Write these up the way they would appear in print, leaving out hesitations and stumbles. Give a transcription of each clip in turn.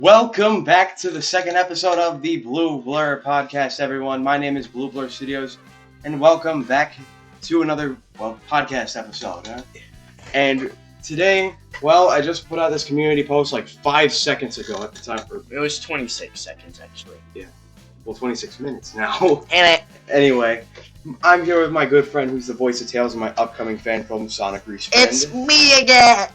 Welcome back to the second episode of the Blue Blur podcast, everyone. My name is Blue Blur Studios, and welcome back to another, podcast episode. And today, I just put out this community post like 5 seconds ago at the time. It was 26 seconds, actually. Yeah. 26 minutes now. Anyway, I'm here with my good friend who's the voice of Tails in my upcoming fan film, Sonic Respawn. It's me again!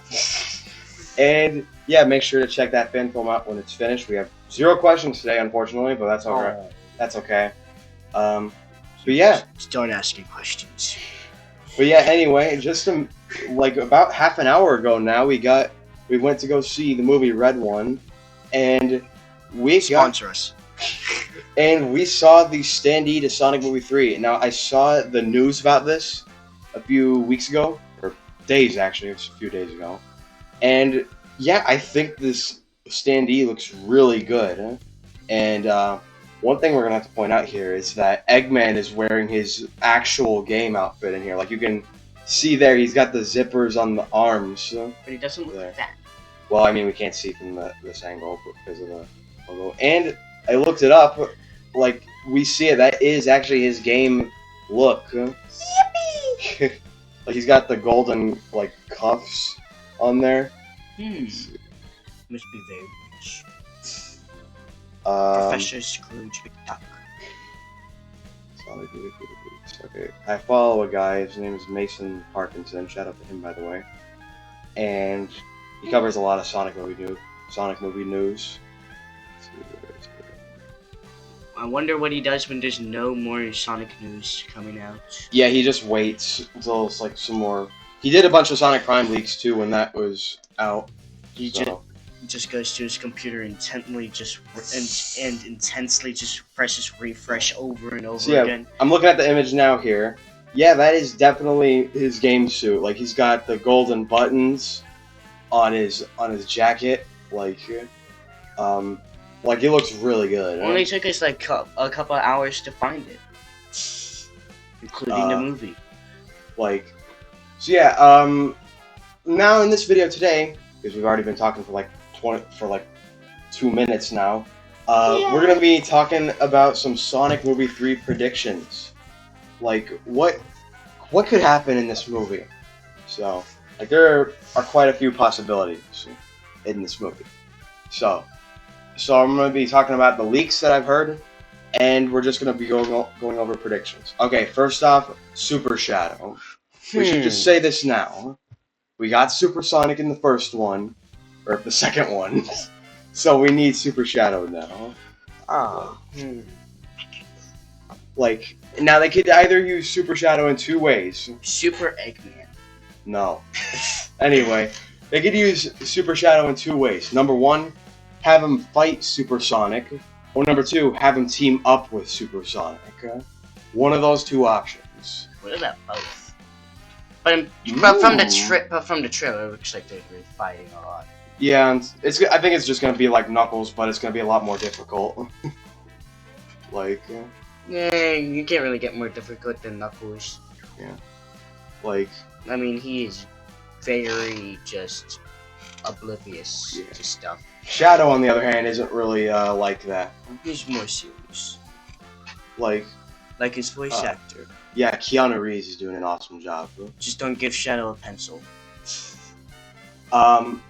And yeah, make sure to check that fan film out when it's finished. We have 0 questions today, unfortunately, but that's alright. That's okay. But yeah. Start asking questions. But yeah, anyway, just about half an hour ago now, we went to go see the movie Red One, and Sponsor us. And we saw the standee to Sonic Movie 3. Now, I saw the news about this a few weeks ago, or days actually, it was a few days ago. And yeah, I think this standee looks really good. And one thing we're going to have to point out here is that Eggman is wearing his actual game outfit in here. Like you can see there, he's got the zippers on the arms. But he doesn't look fat. Well, I mean, we can't see from this angle because of the logo. And I looked it up. Like, we see it. That is actually his game look. Yippee! Like, he's got the golden, cuffs on there. Must be very rich. Professor Scrooge McDuck. Okay. I follow a guy. His name is Mason Parkinson. Shout out to him, by the way. And he covers a lot of Sonic movie news. I wonder what he does when there's no more Sonic news coming out. Yeah, he just waits until it's some more. He did a bunch of Sonic Prime leaks too when that was out. He just goes to his computer intently, intensely presses refresh over and over again. I'm looking at the image now here. Yeah, that is definitely his game suit. Like he's got the golden buttons on his jacket. It looks really good. Only took us a couple hours to find it, including the movie. Now in this video today, because we've already been talking for 2 minutes now, we're gonna be talking about some Sonic Movie 3 predictions. What could happen in this movie? So, there are quite a few possibilities in this movie. So I'm going to be talking about the leaks that I've heard, and we're just going to be going over predictions. Okay, first off, Super Shadow. We should just say this now. We got Super Sonic in the first one, or the second one, so we need Super Shadow now. Now they could either use Super Shadow in 2 ways. Super Eggman. No. Anyway, they could use Super Shadow in 2 ways. Number 1, have him fight Super Sonic, or number 2, have him team up with Super Sonic. One of those 2 options. What about both? But from the trailer, it looks like they're really fighting a lot. Yeah, and I think it's just gonna be like Knuckles, but it's gonna be a lot more difficult. Yeah, you can't really get more difficult than Knuckles. Yeah. I mean, he is very just oblivious to stuff. Shadow, on the other hand, isn't really like that. He's more serious. Like his voice actor. Yeah, Keanu Reeves is doing an awesome job. Just don't give Shadow a pencil. Some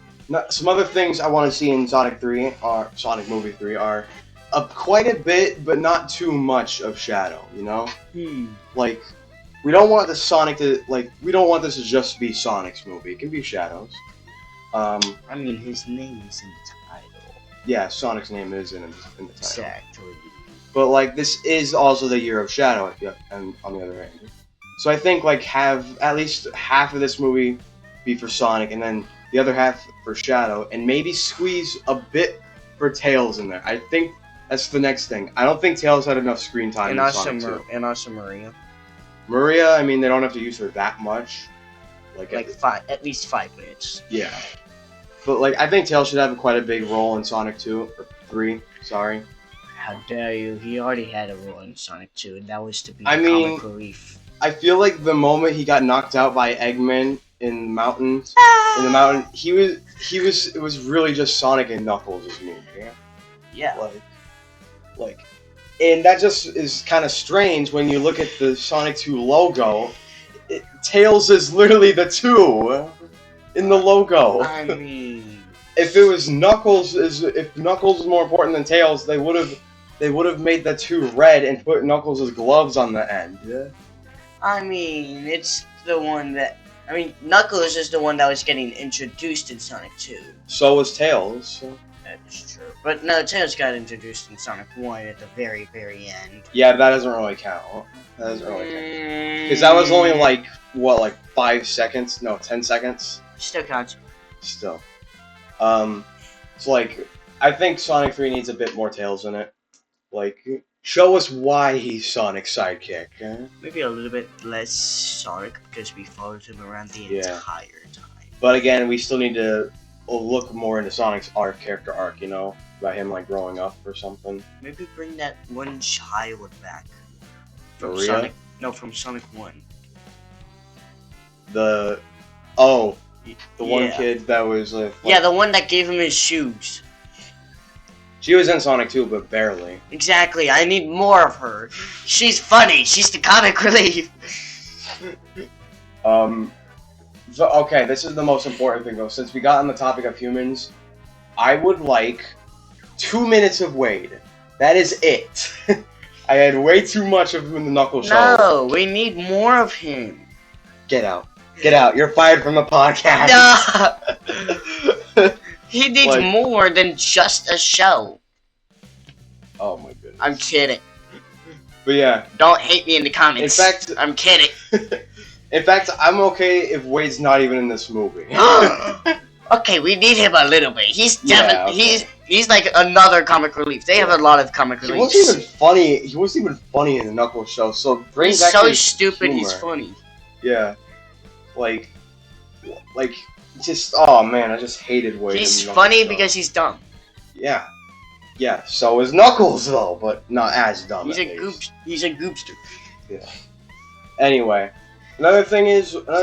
other things I want to see in Sonic Movie 3 are quite a bit, but not too much of Shadow. You know, we don't want we don't want this to just be Sonic's movie. It can be Shadow's. I mean, his name is in the title. Yeah, Sonic's name is in the title. Exactly. But this is also the year of Shadow, and on the other hand. So I think have at least half of this movie be for Sonic, and then the other half for Shadow, and maybe squeeze a bit for Tails in there. I think that's the next thing. I don't think Tails had enough screen time in Sonic 2. And also Maria. Maria, I mean, they don't have to use her that much. At least 5 minutes. Yeah. But I think Tails should have quite a big role in Sonic 2 or 3. Sorry. How dare you? He already had a role in Sonic 2, and that was to be comic relief. I feel like the moment he got knocked out by Eggman in the mountains, in the mountain. It was really just Sonic and Knuckles' movie. Yeah. And that just is kind of strange when you look at the Sonic 2 logo. Tails is literally the 2 in the logo. I mean, if Knuckles was more important than Tails, they would have made the 2 red and put Knuckles' gloves on the end. Yeah. I mean, it's the one that. I mean, Knuckles is the one that was getting introduced in Sonic 2. So was Tails. That's true. But no, Tails got introduced in Sonic 1 at the very, very end. Yeah, that doesn't really count. That doesn't really count. Because that was only like 5 seconds? No, 10 seconds? Still counts. Still. It's like, I think Sonic 3 needs a bit more Tails in it. Like, show us why he's Sonic's sidekick. Maybe a little bit less Sonic because we followed him around the entire time. But again, we still need to look more into Sonic's character arc, you know? About him, like, growing up or something. Maybe bring that one child back. From Maria? Sonic. No, from Sonic 1. The one kid that was like, yeah, the one that gave him his shoes. She was in Sonic 2, but barely. Exactly, I need more of her. She's funny, she's the comic relief. So, okay, this is the most important thing though. Since we got on the topic of humans, I would like 2 minutes of Wade. That is it. I had way too much of him in the Knuckles show. No, we need more of him. Get out. Get out. You're fired from the podcast. No. He needs more than just a show. Oh my goodness. I'm kidding. But yeah. Don't hate me in the comments. In fact, I'm kidding. In fact, I'm okay if Wade's not even in this movie. Okay, we need him a little bit. He's okay. he's like another comic relief. They have a lot of comic reliefs. He wasn't even funny in the Knuckles show. So bring he's back so his stupid. humor. He's funny. Yeah. Like, just oh man, I just hated Wade. He's in the funny show. because he's dumb. Yeah. Yeah. So is Knuckles though, but not as dumb. He's He's a goopster. Yeah. Anyway, another thing is. He's like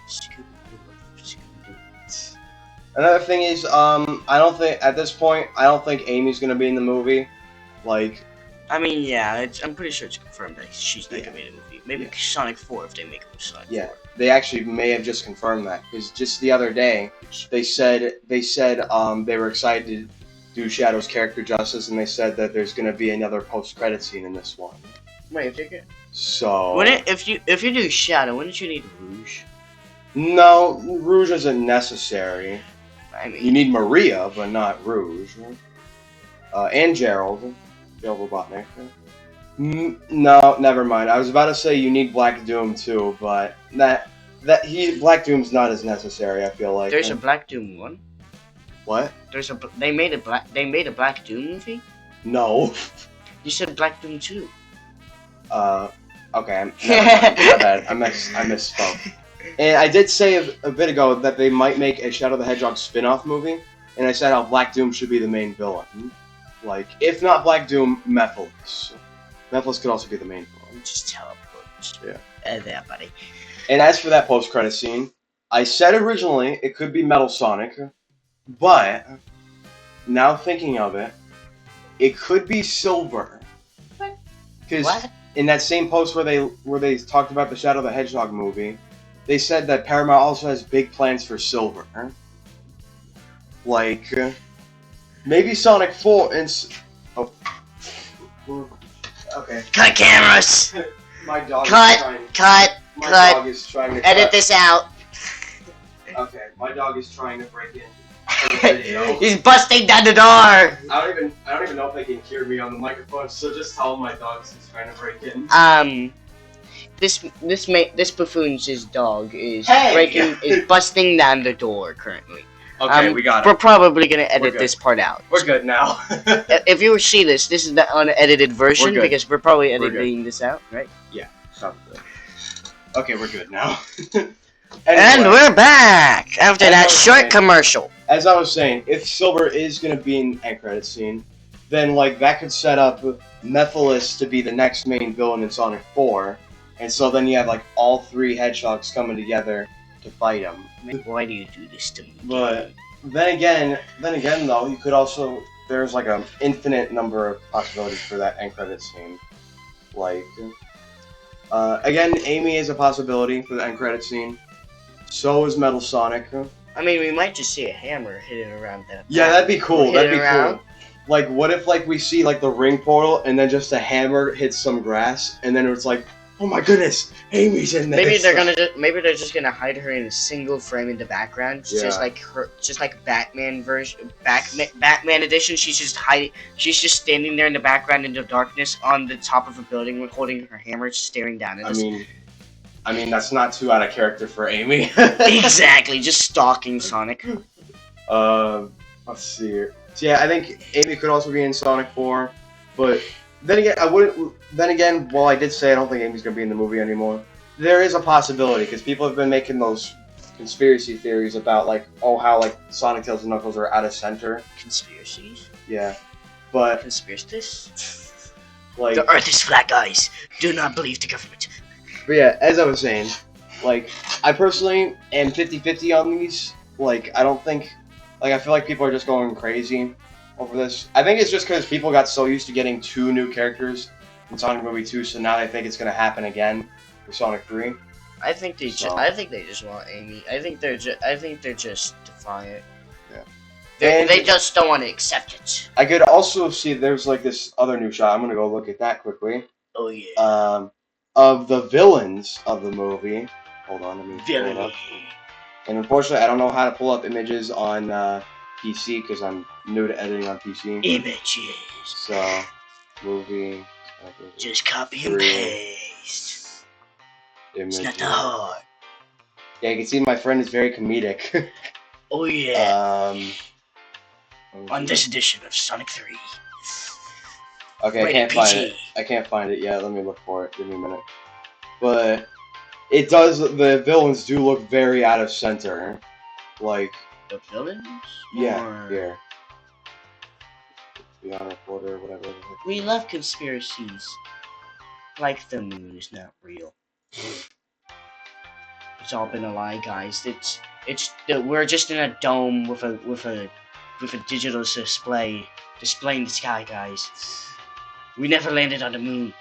Scooby-Doo. Another thing is, I don't think at this point, I don't think Amy's gonna be in the movie. Like, I mean, yeah, I'm pretty sure it's confirmed that she's not gonna be in the movie. Maybe Sonic 4 if they make it Sonic 4. They actually may have just confirmed that because just the other day, they said they were excited to do Shadow's character justice, and they said that there's gonna be another post-credit scene in this one. Wait, if you're good. So. If you do Shadow, wouldn't you need Rouge? No, Rouge isn't necessary. I mean, You need Maria, but not Rouge. And Gerald Robotnik. No, never mind. I was about to say you need Black Doom too, but Black Doom's not as necessary. I feel like there's a Black Doom one. What? They made a Black Doom movie. No. You said Black Doom 2. Okay. My bad. I misspoke. And I did say a bit ago that they might make a Shadow the Hedgehog spin-off movie, and I said how Black Doom should be the main villain. Like, if not Black Doom, Mephiles. Mephiles could also be the main villain. Just teleport. Yeah. There, buddy. And as for that post-credit scene, I said originally it could be Metal Sonic, but now thinking of it, it could be Silver. Because in that same post where they talked about the Shadow the Hedgehog movie, they said that Paramount also has big plans for Silver. Like, maybe Sonic 4 and... Oh. Okay. Cut cameras! My dog Cut! is trying to Edit this out. Okay, my dog is trying to break in the video. He's busting down the door! I don't even know if they can hear me on the microphone, so just tell my dog is trying to break in. This buffoon's dog is busting down the door currently. Okay, we got it. We're probably gonna edit this part out. We're good now. If you see this is the unedited version because we're probably editing this out, right? Yeah, sounds good. Okay, we're good now. And we're back after that short commercial. As I was saying, if Silver is gonna be in the end credit scene, then like that could set up Mephiles to be the next main villain in Sonic 4. And so then you have like all three hedgehogs coming together to fight him. Why do you do this to me? But then again, though, you could also there's like an infinite number of possibilities for that end credit scene. Like, again, Amy is a possibility for the end credit scene. So is Metal Sonic. I mean, we might just see a hammer hidden around that. Yeah, that'd be cool. That'd be around. cool. Like, what if like we see like the ring portal and then just a hammer hits some grass and then it's like, oh my goodness, Amy's in there. Maybe they're just gonna hide her in a single frame in the background, just like Batman version, Batman edition. She's just standing there in the background in the darkness on the top of a building, holding her hammer, staring down at us. I mean that's not too out of character for Amy. Exactly, just stalking Sonic. Let's see here. So yeah, I think Amy could also be in Sonic 4, but then again, I wouldn't. Then again, while I did say I don't think Amy's gonna be in the movie anymore, there is a possibility because people have been making those conspiracy theories about like, oh, how like Sonic, Tails, and Knuckles are out of center. Conspiracies. Yeah, but conspiracists. Like the Earth is flat, guys. Do not believe the government. But yeah, as I was saying, like I personally am 50-50 on these. Like I don't think. Like, I feel like people are just going crazy over this. I think it's just because people got so used to getting 2 new characters in Sonic Movie 2, so now they think it's going to happen again for Sonic 3. I think they just want Amy. I think they're just defiant. Yeah. They just don't want to accept it. I could also see there's like this other new shot. I'm going to go look at that quickly. Oh, yeah. Of the villains of the movie. Hold on, let me pull it up. And unfortunately, I don't know how to pull up images on PC because I'm new to editing on PC. Images. So, movie. Just copy and paste. Images. It's not that hard. Yeah, you can see my friend is very comedic. Oh yeah. On this edition of Sonic 3. Okay, I can't find it. I can't find it yet. Let me look for it. Give me a minute. But it does. The villains do look very out of center. Like the villains. Yeah. Here. Beyond Reporter, whatever. We love conspiracies. Like the moon is not real. It's all been a lie, guys. We're just in a dome with a digital display displaying the sky, guys. We never landed on the moon.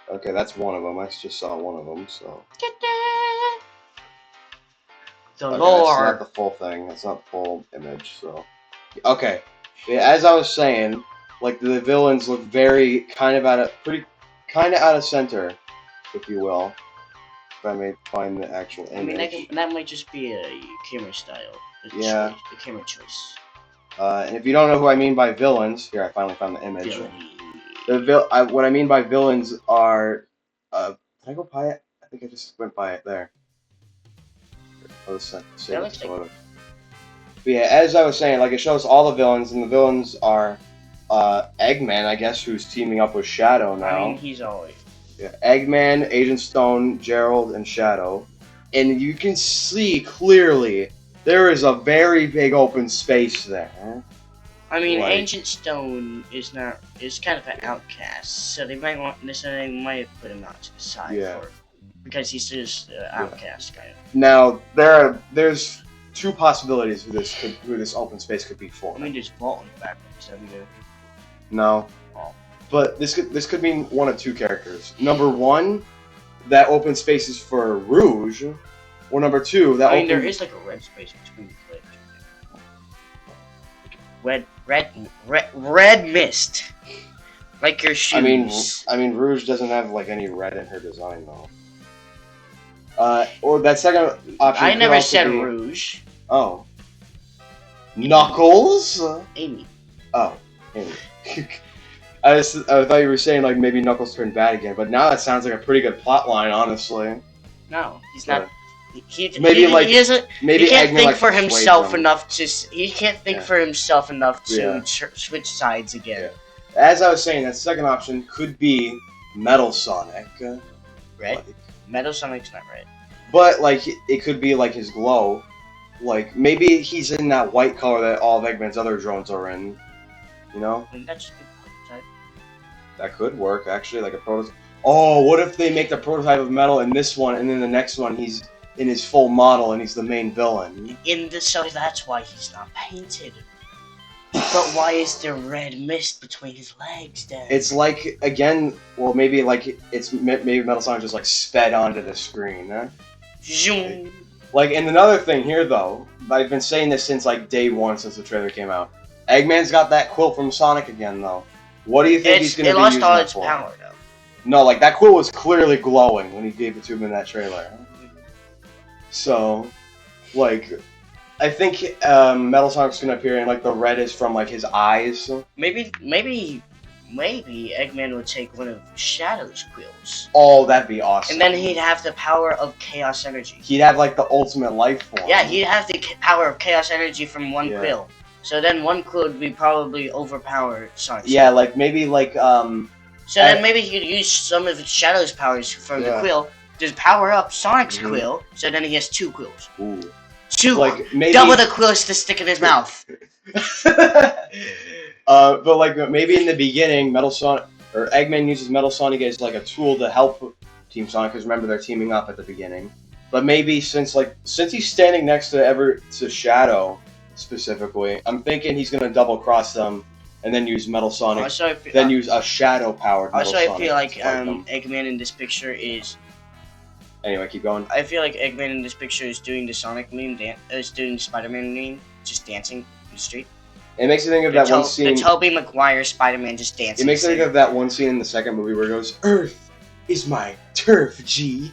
Okay, that's one of them. I just saw one of them, so. The okay, lore. that's not the full thing. That's not the full image, so. Okay. Yeah, as I was saying, like the villains look very kind of out of center, if you will. If I may find the actual image. I mean, that might just be a camera style. Yeah. The camera choice. And if you don't know who I mean by villains, here I finally found the image. What I mean by villains are, did I go by it? I think I just went by it there. But yeah, as I was saying, like it shows all the villains, and the villains are Eggman, I guess, who's teaming up with Shadow now. I mean, he's always. Yeah, Eggman, Agent Stone, Gerald, and Shadow, and you can see clearly there is a very big open space there. I mean, like, Agent Stone is kind of an outcast, so they might put him out to the side because he's just an outcast kind of. Now there's 2 possibilities who this open space could be for. I mean, there's Vault in the background. So no. Oh. But this could mean one of 2 characters. Number 1, that open space is for Rouge, or number 2, that. I mean, there is like a red space between the clips. Red mist, like your shoes. I mean, Rouge doesn't have like any red in her design though. Or that second option. I never said Rouge. Oh. Knuckles. Amy. Oh, Amy. I thought you were saying like maybe Knuckles turned bad again, but now that sounds like a pretty good plot line, honestly. No, he's not. He can't think for himself enough to switch sides again. Yeah. As I was saying, that second option could be Metal Sonic. Red? Like, Metal Sonic's not red. But like it could be like his glow. Like maybe he's in that white color that all of Eggman's other drones are in. You know? I mean, that's a good prototype. That could work actually, like a prototype. oh, what if they make the prototype of Metal in this one, and then the next one he's in his full model and he's the main villain? So that's why he's not painted. But why is there red mist between his legs then? It's like, again, well, maybe like maybe Metal Sonic just like sped onto the screen, huh? Zoom. Like, and another thing here though, I've been saying this since like day one, since the trailer came out. Eggman's got that quill from Sonic again though. What do you think he's gonna be using it lost all that its for? power though. No, like that quill was clearly glowing when he gave it to him in that trailer. So, like, I think Metal Sonic's gonna appear and like the red is from like his eyes. Maybe Eggman would take one of Shadow's quills. Oh, that'd be awesome. And then he'd have the power of chaos energy. He'd have like the ultimate life form. Yeah, he'd have the power of chaos energy from one Yeah. quill. So then one quill would be probably overpower Sonic. Yeah, like maybe like So then maybe he could use some of Shadow's powers from the quill to power up Sonic's quill. So then he has two quills. Ooh. Two. Like maybe Double the quills to stick in his mouth. But like maybe in the beginning, Metal Sonic or Eggman uses Metal Sonic as like a tool to help Team Sonic, because remember they're teaming up at the beginning. But maybe since he's standing next to Shadow specifically, I'm thinking he's gonna double cross them and then use Metal Sonic, then use a Shadow powered Metal Sonic. Also, I feel like Eggman in this picture is. Anyway, keep going. I feel like Eggman in this picture is doing the Sonic meme, is doing the Spider-Man meme, just dancing in the street. It makes me think of that one scene. The Tobey Maguire Spider-Man just dancing. It makes me think of that one scene in the second movie where it goes, "Earth is my turf, G."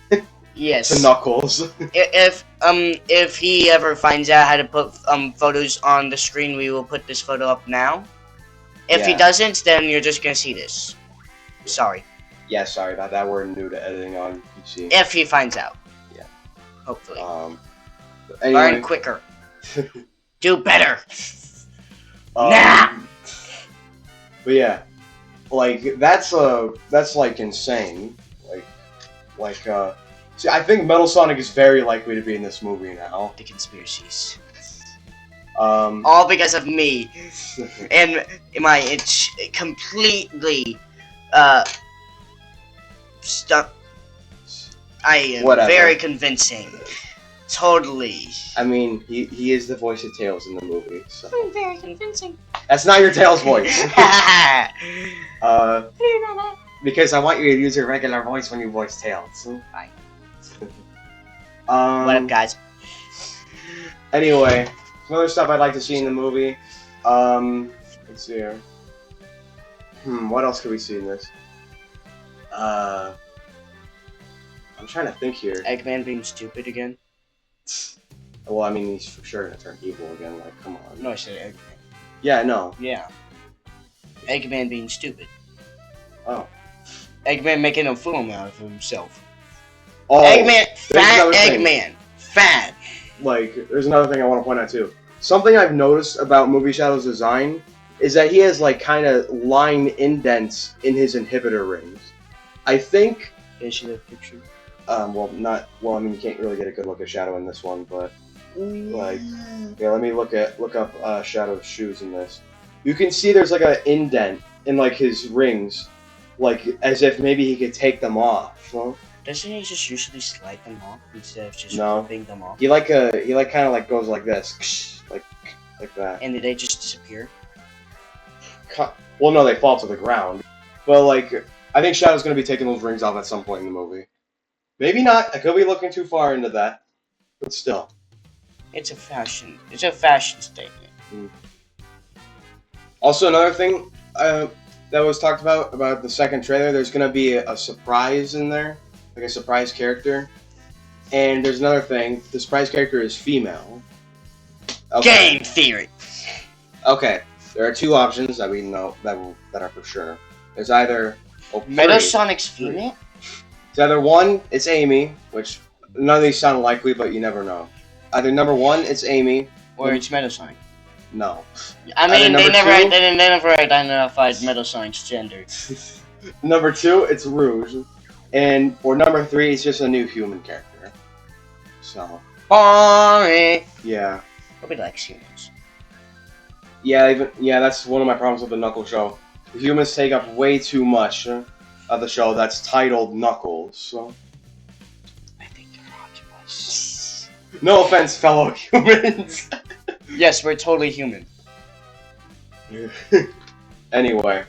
Yes. To Knuckles. If he ever finds out how to put photos on the screen, we will put this photo up now. If he doesn't, then you're just gonna see this. Sorry. Yeah, sorry about that. We're new to editing on PC. If he finds out. Yeah. Hopefully. Anyway. Learn quicker. Do better. Nah. But yeah, like that's like insane. See, I think Metal Sonic is very likely to be in this movie now. The conspiracies. All because of me. And it's completely stuck. I am very convincing. Totally. I mean, he is the voice of Tails in the movie, so. I'm very convincing. That's not your Tails voice. Because I want you to use your regular voice when you voice Tails. Bye. What up, guys? Anyway, some other stuff I'd like to see in the movie. Let's see here. What else could we see in this? I'm trying to think here. Eggman being stupid again? Well, I mean, he's for sure gonna turn evil again, like, come on. No, I said Eggman. Yeah, no. Yeah. Eggman being stupid. Oh. Eggman making a fool out of himself. Oh, Eggman! Fat Eggman! Fat! Like, there's another thing I want to point out, too. Something I've noticed about Movie Shadow's design is that he has, like, kind of line indents in his inhibitor rings. I think... Can you that picture? I mean, you can't really get a good look at Shadow in this one, but... Like, yeah, let me look up Shadow's shoes in this. You can see there's like an indent in like his rings, like as if maybe he could take them off. Huh? Doesn't he just usually slide them off instead of just ripping them off? He kind of like goes like this, like that. And did they just disappear? Well, no, they fall to the ground. But like, I think Shadow's gonna be taking those rings off at some point in the movie. Maybe not. I could be looking too far into that, but still. It's a fashion statement. Also, another thing that was talked about the second trailer, there's going to be a surprise in there, like a surprise character. And there's another thing, the surprise character is female. Okay. Game theory! Okay, there are two options that we know that are for sure. There's either... Metal Sonic's female? It's either one, it's Amy, which none of these sound likely, but you never know. Either number one, it's Amy, or it's Metal Sonic. No. I mean, they never identified Metal Sonic's gender. Number two, it's Rouge, or number three, it's just a new human character. So. Boring. Yeah. Nobody likes humans. Yeah, that's one of my problems with the Knuckles show. The humans take up way too much. of the show that's titled Knuckles. So. I think they're octopus. No offense, fellow humans. Yes, we're totally human. Anyway,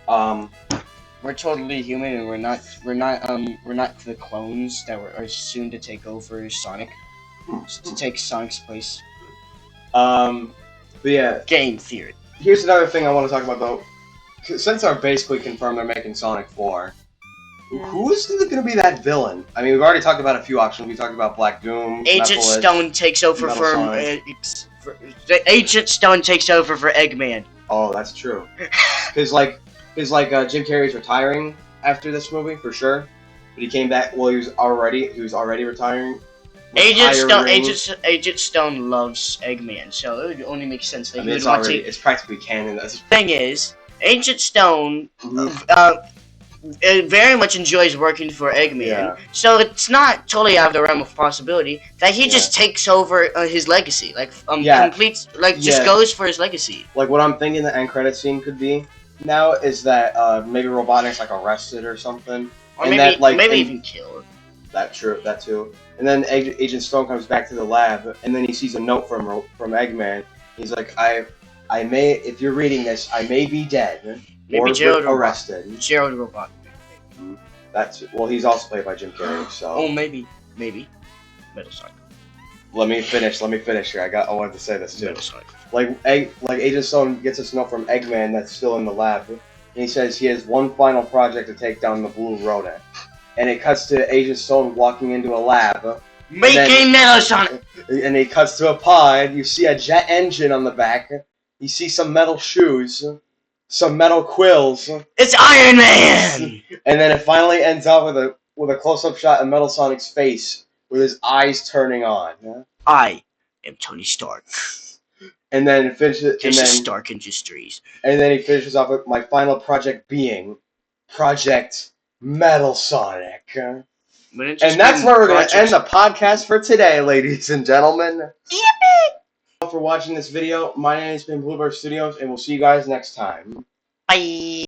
we're totally human, and we're not the clones that are soon to take over Sonic, to take Sonic's place. But yeah. Game theory. Here's another thing I want to talk about though. Since they're basically confirmed they're making Sonic 4, who is going to be that villain? I mean, we've already talked about a few options. We talked about Black Doom. Agent Metal Stone takes over for Agent Stone takes over for Eggman. Oh, that's true. Because like Jim Carrey's retiring after this movie for sure, but he came back. Well, he was already retiring. Agent Stone loves Eggman, so it would only make sense that he would want to. It's practically canon. Thing is, Agent Stone very much enjoys working for Eggman, so it's not totally out of the realm of possibility that he just takes over his legacy, completes, just goes for his legacy. Like what I'm thinking the end credit scene could be now is that maybe Robotnik's arrested or something, or maybe even killed. That too. And then Agent Stone comes back to the lab, and then he sees a note from Eggman. He's like, I may, if you're reading this, I may be dead or arrested. Gerald Robotnik. He's also played by Jim Carrey. So. Oh, maybe. Metal Sonic. Let me finish here. I wanted to say this too. Metal Sonic. Like Agent Stone gets this note from Eggman that's still in the lab, and he says he has one final project to take down the Blue Rodent. And it cuts to Agent Stone walking into a lab. Making Metal Sonic! And he cuts to a pod. You see a jet engine on the back. You see some metal shoes. Some metal quills. It's Iron Man! And then it finally ends up with a close-up shot of Metal Sonic's face with his eyes turning on. I am Tony Stark. And then it finishes... This is Stark Industries. And then he finishes off with my final project being Project Metal Sonic. And that's where we're going to end the podcast for today, ladies and gentlemen. Yippee! For watching this video. My name has been Bluebird Studios, and we'll see you guys next time. Bye!